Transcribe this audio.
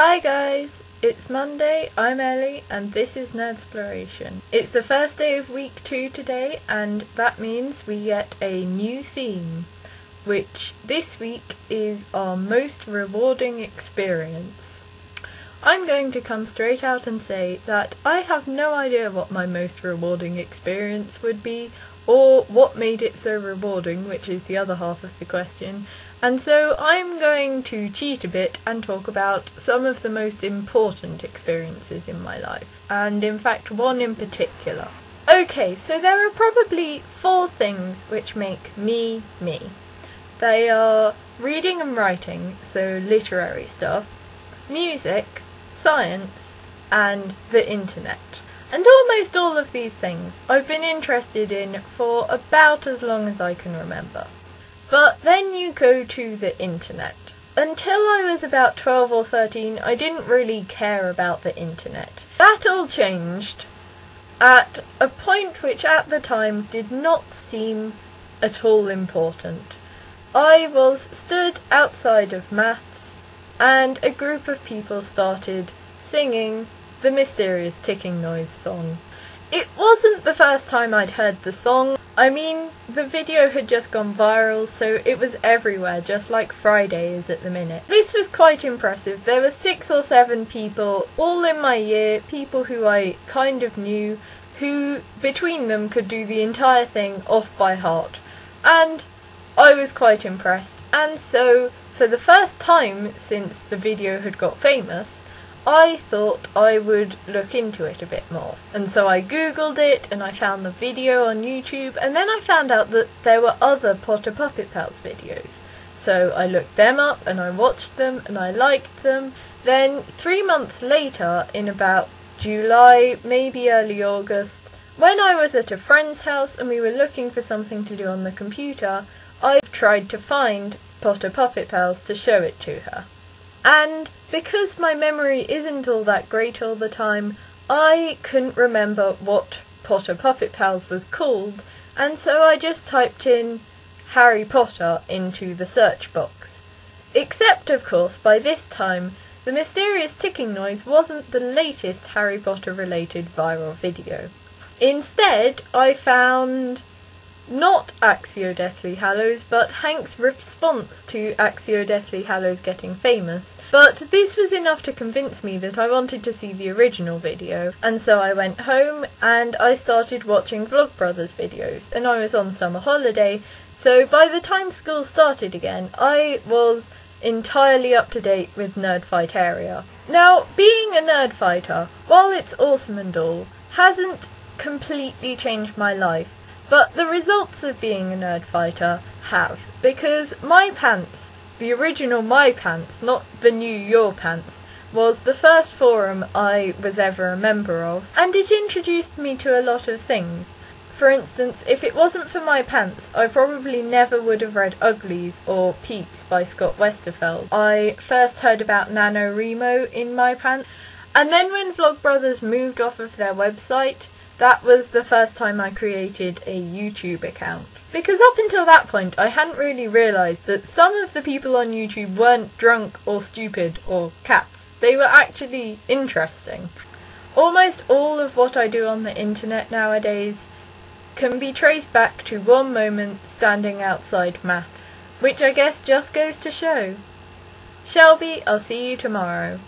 Hi guys, it's Monday, I'm Ellie, and this is Nerdsploration. It's the first day of week 2 today, and that means we get a new theme, which this week is our most rewarding experience. I'm going to come straight out and say that I have no idea what my most rewarding experience would be, or what made it so rewarding, which is the other half of the question. And so I'm going to cheat a bit and talk about some of the most important experiences in my life, and in fact one in particular. Okay, so there are probably 4 things which make me me. They are reading and writing, so literary stuff, music, science, and the internet. And almost all of these things I've been interested in for about as long as I can remember. But then you go to the internet. Until I was about 12 or 13, I didn't really care about the internet. That all changed at a point which at the time did not seem at all important. I was stood outside of maths, and a group of people started singing the Mysterious Ticking Noise song. It wasn't the first time I'd heard the song. I mean, the video had just gone viral, so it was everywhere, just like Friday is at the minute. This was quite impressive. There were 6 or 7 people, all in my year, people who I kind of knew, who between them could do the entire thing off by heart. And I was quite impressed. And so, for the first time since the video had got famous, I thought I would look into it a bit more. And so I googled it, and I found the video on YouTube, and then I found out that there were other Potter Puppet Pals videos. So I looked them up, and I watched them, and I liked them. Then 3 months later, in about July, maybe early August, when I was at a friend's house and we were looking for something to do on the computer, I tried to find Potter Puppet Pals to show it to her. And because my memory isn't all that great all the time, I couldn't remember what Potter Puppet Pals was called, and so I just typed in Harry Potter into the search box. Except, of course, by this time, the Mysterious Ticking Noise wasn't the latest Harry Potter related viral video. Instead, I found not Accio Deathly Hallows, but Hank's response to Accio Deathly Hallows getting famous. But this was enough to convince me that I wanted to see the original video, and so I went home and I started watching Vlogbrothers videos, and I was on summer holiday, so by the time school started again, I was entirely up to date with Nerdfighteria. Now, being a nerdfighter, while it's awesome and all, hasn't completely changed my life. But the results of being a nerdfighter have, because My Pants, the original My Pants, not the new Your Pants, was the first forum I was ever a member of, and it introduced me to a lot of things. For instance, if it wasn't for My Pants, I probably never would have read Uglies or Peeps by Scott Westerfeld. I first heard about NaNoWriMo in My Pants, and then when Vlogbrothers moved off of their website, that was the first time I created a YouTube account. Because up until that point, I hadn't really realised that some of the people on YouTube weren't drunk or stupid or cats. They were actually interesting. Almost all of what I do on the internet nowadays can be traced back to one moment standing outside maths, which I guess just goes to show. Shelby, I'll see you tomorrow.